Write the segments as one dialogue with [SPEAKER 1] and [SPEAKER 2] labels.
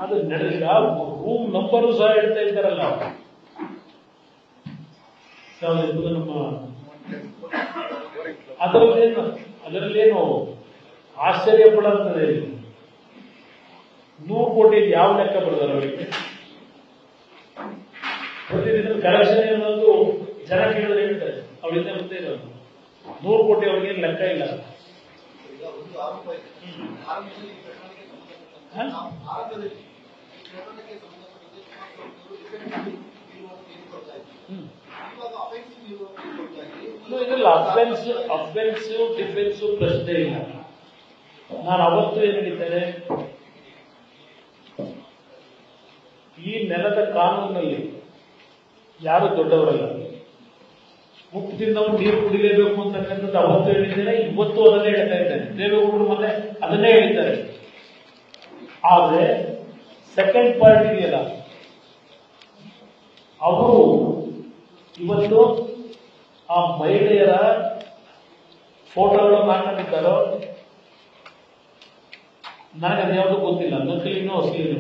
[SPEAKER 1] ಅದು ನಡೆದಿಲ್ಲ. Room number ಸಹ ಹೇಳ್ತಾ ಇದ್ದಾರಲ್ಲ. ನಮ್ಮ ಅದರಲ್ಲೇನು ಆಶ್ಚರ್ಯ ಪಡುತ್ತದೆ. 100 ಕೋಟಿ ಯಾವ ಲೆಕ್ಕ ಬರ್ತದೆ ಅವರಿಗೆ? ಪ್ರತಿದಿನ ಕರೆಕ್ಷನ್ ಅನ್ನೋದು ಜನ ಕೇಳಿದ್ರೆ ಹೇಳ್ತಾರೆ, ಅವರಿಂದ ಮುಂದೆ ಇರೋದು 100 ಕೋಟಿ ಅವ್ರಿಗೆ ಲೆಕ್ಕ ಇಲ್ಲ. ಇದಲ್ಲ ಅಫೆನ್ಸಿವ್ ಡಿಫೆನ್ಸಿವ್ ಪ್ರಶ್ನೆ ಇಲ್ಲ. ನಾನು ಅವತ್ತು ಏನು ಹೇಳಿದ್ದೇನೆ, ಈ ನೆಲದ ಕಾನೂನಿನಲ್ಲಿ ಯಾರು ದೊಡ್ಡವರಲ್ಲ. ಮುಕ್ತದಿಂದ ನೀರು ಕುಡಿಲೇಬೇಕು ಅಂತಕ್ಕಂಥದ್ದು ಅವತ್ತು ಹೇಳಿದ್ದೇನೆ, ಇವತ್ತು ಅದನ್ನೇ ಹೇಳ್ತಾ ಇದ್ದೇನೆ. ದೇವೇಗೌಡರು ಮೊನ್ನೆ ಅದನ್ನೇ ಹೇಳಿದ್ದಾರೆ. ಆದರೆ ಸೆಕೆಂಡ್ ಪಾರ್ಟ್ ಇದೆಯಲ್ಲ, ಅವರು ಇವತ್ತು ಆ ಮಹಿಳೆಯರ ಫೋಟೋಗಳನ್ನು ಹಾಕೊಂಡಿದ್ದಾರೋ ನನಗದು ಯಾವುದು ಗೊತ್ತಿಲ್ಲ, ನಕಲಿನೋ ಅಸಲಿನೋ.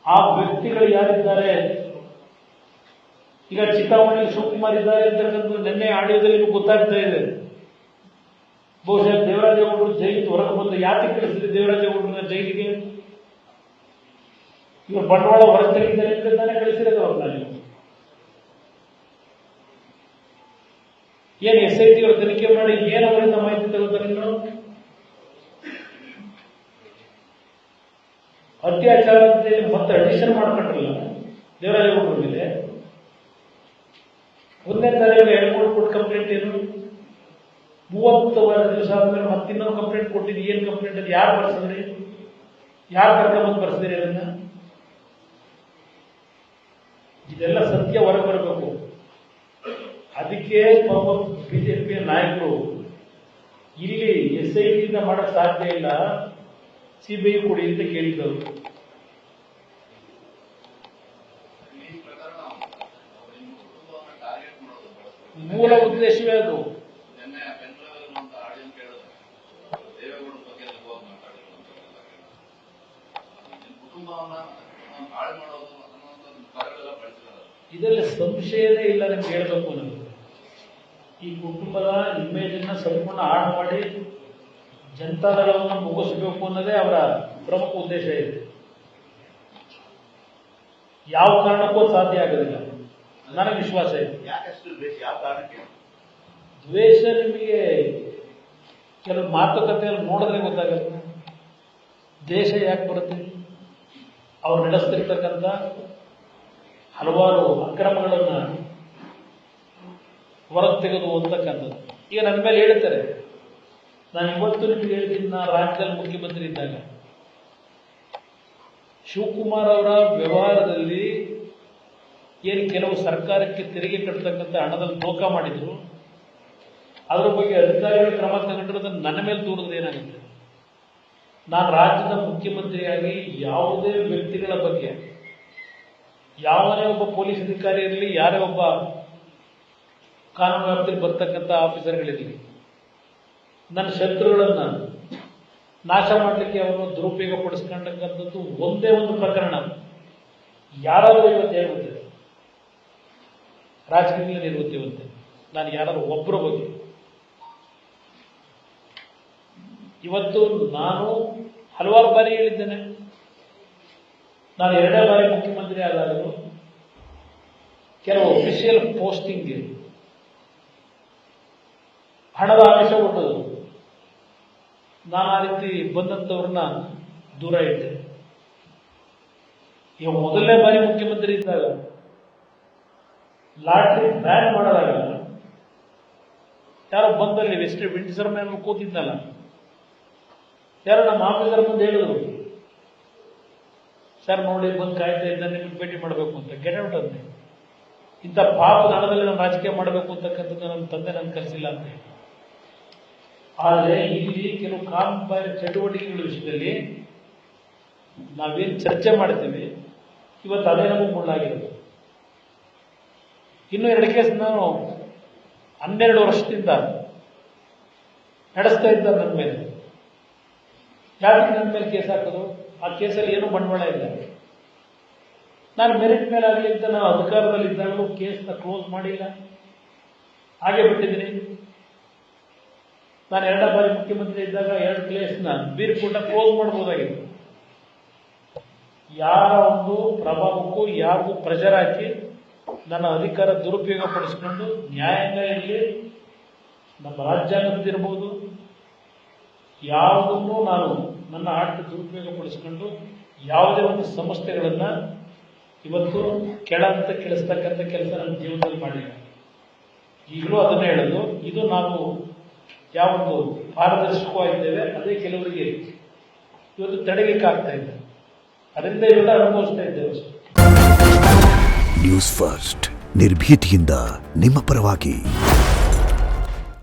[SPEAKER 1] ಆ ವ್ಯಕ್ತಿಗಳು ಯಾರಿದ್ದಾರೆ, ಈಗ ಚಿಂತಾಮಣಿಯಲ್ಲಿ ಶಿವಕುಮಾರ್ ಇದ್ದಾರೆ ಅಂತಕ್ಕಂಥ ನಿನ್ನೆ ಆಡಿಯೋದಲ್ಲಿ ಗೊತ್ತಾಗ್ತಾ ಇದೆ. ಬಹುಶಃ ದೇವರಾಜೇಗೌಡರು ಜೈಲಿಗೆ ಹೊರಗೆ ಬಂದು ಯಾಕೆ ಕಳಿಸಿದ್ರೆ ದೇವರಾಜೇಗೌಡರನ್ನ ಜೈಲಿಗೆ? ಇವರು ಬಂಡವಾಳ ಹೊರಗೆ ತೆಗಿದ್ದಾರೆ ಅಂತ ತಾನೇ ಕಳಿಸಿರೋದು ಅವ್ರನ್ನ. ನೀವು ಏನು SIT ಅವರು ತನಿಖೆ ಮಾಡಿ ಏನು ಅವರಿಂದ ಮಾಹಿತಿ ತಗೋತಾರೆ? ನೀವು ಅತ್ಯಾಚಾರದಲ್ಲಿ ಮತ್ತೆ ಅಡಿಷನ್ ಮಾಡ್ಕೊಂಡ್ರಲ್ಲ ದೇವರಾಜೇಗೌಡರ ಮೇಲೆ. 1ನೇ ತಾರೀಕು 2 ಕೊಟ್ಟು ಕಂಪ್ಲೇಂಟ್ ಏನು? 30 ದಿವಸ ಆದ್ಮೇಲೆ ಮತ್ತೆ ಇನ್ನೊಂದು ಕಂಪ್ಲೇಂಟ್ ಕೊಟ್ಟಿದ್ದು. ಏನ್ ಕಂಪ್ಲೇಂಟ್? ಅದು ಯಾರು ಬರ್ಸಿದ್ರಿ? ಯಾರು ಕರ್ಕೊಂಡ್ಬಂದು ಬರ್ಸಿದ್ರಿ ಅದನ್ನ? ಇದೆಲ್ಲ ಸತ್ಯ ಹೊರಗೆ ಬರಬೇಕು. ಅದಕ್ಕೆ ಬಿಜೆಪಿಯ ನಾಯಕರು ಇಲ್ಲಿ SIT ಮಾಡಕ್ ಸಾಧ್ಯ ಇಲ್ಲ, CBI ಕೊಡಿ ಅಂತ ಕೇಳಿದ್ದವರು. ಮೂಲ ಉದ್ದೇಶವೇ ಅದು. ಇದರಲ್ಲಿ ಸಂಶಯನೇ ಇಲ್ಲ. ನಿಮ್ಗೆ ಹೇಳ್ಬೇಕು ನನಗೆ, ಈ ಕುಟುಂಬದ ಇಮೇಜ್ ಅನ್ನ ಸಂಪೂರ್ಣ ಹಾಳು ಮಾಡಿ ಜನತಾದಳವನ್ನು ಮುಗಿಸಬೇಕು ಅನ್ನೋದೇ ಅವರ ಪ್ರಮುಖ ಉದ್ದೇಶ ಇದೆ. ಯಾವ ಕಾರಣಕ್ಕೂ ಸಾಧ್ಯ ಆಗೋದಿಲ್ಲ, ನನಗೆ ವಿಶ್ವಾಸ ಇದೆ. ದ್ವೇಷ ನಿಮಗೆ ಕೆಲವು ಮಾತುಕತೆಯಲ್ಲಿ ನೋಡಿದ್ರೆ ಗೊತ್ತಾಗುತ್ತೆ. ದೇಶ ಯಾಕೆ ಬರುತ್ತೆ? ಅವ್ರು ನಡೆಸ್ತಿರ್ತಕ್ಕಂಥ ಹಲವಾರು ಅಕ್ರಮಗಳನ್ನ ಹೊರಗೆ ತೆಗೆದು ಅಂತಕ್ಕಂಥದ್ದು. ಈಗ ನನ್ನ ಮೇಲೆ ಹೇಳ್ತಾರೆ, ನಾನು ಇವತ್ತು ನಿಮಗೆ ಹೇಳ್ತೀನಿ, ನಾನು ರಾಜ್ಯದಲ್ಲಿ ಮುಖ್ಯಮಂತ್ರಿ ಇದ್ದಾಗ ಶಿವಕುಮಾರ್ ಅವರ ವ್ಯವಹಾರದಲ್ಲಿ ಏನು ಕೆಲವು ಸರ್ಕಾರಕ್ಕೆ ತೆರಿಗೆ ಕಟ್ಟತಕ್ಕಂಥ ಹಣದಲ್ಲಿ ದೋಖ ಮಾಡಿದ್ರು, ಅದರ ಬಗ್ಗೆ ಅಧಿಕಾರಿಗಳು ಕ್ರಮ ತಗೊಂಡಿರೋದನ್ನು ನನ್ನ ಮೇಲೆ ದೂರಿದ್ರೆ ಏನಾಗುತ್ತೆ? ನಾನು ರಾಜ್ಯದ ಮುಖ್ಯಮಂತ್ರಿಯಾಗಿ ಯಾವುದೇ ವ್ಯಕ್ತಿಗಳ ಬಗ್ಗೆ, ಯಾವನೇ ಒಬ್ಬ ಪೊಲೀಸ್ ಅಧಿಕಾರಿ ಇರಲಿ, ಯಾರೇ ಒಬ್ಬ ಕಾನೂನು ವ್ಯಾಪ್ತಿಯಲ್ಲಿ ಬರ್ತಕ್ಕಂಥ ಆಫೀಸರ್ಗಳಿರಲಿ, ನನ್ನ ಶತ್ರುಗಳನ್ನ ನಾಶ ಮಾಡಲಿಕ್ಕೆ ಅವನು ದುರುಪಯೋಗ ಪಡಿಸ್ಕೊಂಡಕ್ಕಂಥದ್ದು ಒಂದೇ ಒಂದು ಪ್ರಕರಣ. ಯಾರಾದರೂ ಇವತ್ತು ಹೇಳುತ್ತೆ, ರಾಜಕೀಯದಲ್ಲಿ ಇರುತ್ತೇವಂತೆ, ನಾನು ಯಾರಾದರೂ ಒಬ್ಬರ ಬಗ್ಗೆ. ಇವತ್ತು ನಾನು ಹಲವಾರು ಬಾರಿ ಹೇಳಿದ್ದೇನೆ, ನಾನು 2ನೇ ಬಾರಿ ಮುಖ್ಯಮಂತ್ರಿ ಆದಾಗಲೂ ಕೆಲವು ಅಫಿಷಿಯಲ್ ಪೋಸ್ಟಿಂಗ್ಗೆ ಹಣದ ಆಮಿಷ ಕೊಟ್ಟದು. ನಾನು ಆ ರೀತಿ ಬಂದಂಥವ್ರನ್ನ ದೂರ ಇಟ್ಟೆ. ಈಗ 1ನೇ ಬಾರಿ ಮುಖ್ಯಮಂತ್ರಿ ಇದ್ದಾಗ ಲಾಟ್ರಿ ಬ್ಯಾನ್ ಮಾಡೋದಾಗ ಯಾರೋ ಬಂದಲ್ಲಿ ವಿಂಟರ್ ಮೇಲೆ ಕೂತಿದ್ನಲ್ಲ, ಯಾರೋ ನಮ್ಮ ಆಫೀಸರ್ ಬಂದು ಹೇಳಿದ್ರು, ಸರ್ ನೋಡಿ ಬಂದು ಕಾಯ್ತಾ ಇದ್ದ, ನಿಮಗೆ ಭೇಟಿ ಮಾಡಬೇಕು ಅಂತ. ಗೆಟ್ ಔಟ್ ಅಂತೆ. ಇಂಥ ಪಾಪದ ಹಣದಲ್ಲಿ ನಾನು ರಾಜಕೀಯ ಮಾಡಬೇಕು ಅಂತಕ್ಕಂಥದ್ದು ನನ್ನ ತಂದೆ ನನ್ನ ಕಲಿಸಿಲ್ಲ ಅಂತ. ಆದರೆ ಇಲ್ಲಿ ಕೆಲವು ಕಾಮಗಾರಿ ಚಟುವಟಿಕೆಗಳ ವಿಷಯದಲ್ಲಿ ನಾವೇನು ಚರ್ಚೆ ಮಾಡ್ತೀವಿ, ಇವತ್ತು ಅದೇ ನಮಗೆ ಮುಳ್ಳಾಗಿರೋದು. ಇನ್ನೂ 2 ಕೇಸ್ ನಾನು 12 ವರ್ಷದಿಂದ ನಡೆಸ್ತಾ ಇದ್ದಾರೆ ನನ್ನ ಮೇಲೆ. ಯಾಕೆ ನನ್ನ ಮೇಲೆ ಕೇಸ್ ಹಾಕೋದು? ಆ ಕೇಸಲ್ಲಿ ಏನೂ ಬಂಡವಾಳ ಇಲ್ಲ. ನಾನು ಮೆರಿಟ್ ಮೇಲೆ ಆಗಲಿ ಅಂತ ನಾನು ಅಧಿಕಾರದಲ್ಲಿದ್ದಾಗಲೂ ಕೇಸ್ನ ಕ್ಲೋಸ್ ಮಾಡಿಲ್ಲ, ಹಾಗೆ ಬಿಟ್ಟಿದ್ದೀನಿ. ನಾನು 2 ಬಾರಿ ಮುಖ್ಯಮಂತ್ರಿ ಇದ್ದಾಗ 2 ಕೇಸ್ನ ಬೀರ್ಕೂಟ ಕ್ಲೋಸ್ ಮಾಡ್ಬೋದಾಗಿತ್ತು. ಯಾರ ಒಂದು ಪ್ರಭಾವಕ್ಕೂ ಯಾರಿಗೂ ಪ್ರೆಷರ್ ಹಾಕಿ ನನ್ನ ಅಧಿಕಾರ ದುರುಪಯೋಗ ಪಡಿಸ್ಕೊಂಡು ನ್ಯಾಯಾಂಗ ಇರಲಿ, ನಮ್ಮ ರಾಜ್ಯಾಂಗದಿರ್ಬೋದು, ಯಾವುದನ್ನು ನಾನು ನನ್ನ ಆಡಳಿತ ದುರುಪಯೋಗ ಪಡಿಸ್ಕೊಂಡು ಯಾವುದೇ ಒಂದು ಸಂಸ್ಥೆಗಳನ್ನು ಇವತ್ತು ಕೆಳಿಸ್ತಕ್ಕಂಥ ಕೆಲಸ ನನ್ನ ಜೀವನದಲ್ಲಿ ಮಾಡಿಲ್ಲ. ಈಗಲೂ ಅದನ್ನೇ ಹೇಳೋದು, ಇದು ನಾವು ಯಾವೊಂದು ಪಾರದರ್ಶಕವಾಗಿದ್ದೇವೆ ಅದೇ ಕೆಲವರಿಗೆ ಇವತ್ತು ತಡೆಯಲಿಕ್ಕೆ ಆಗ್ತಾ ಇದೆ. ಅದರಿಂದ ಇವೆಲ್ಲ ಅನುಭವಿಸ್ತಾ ಇದ್ದೇವೆ.
[SPEAKER 2] ನ್ಯೂಸ್ ಫಸ್ಟ್ ನಿರ್ಭೀತಿಯಿಂದ ನಿಮ್ಮ ಪರವಾಗಿ.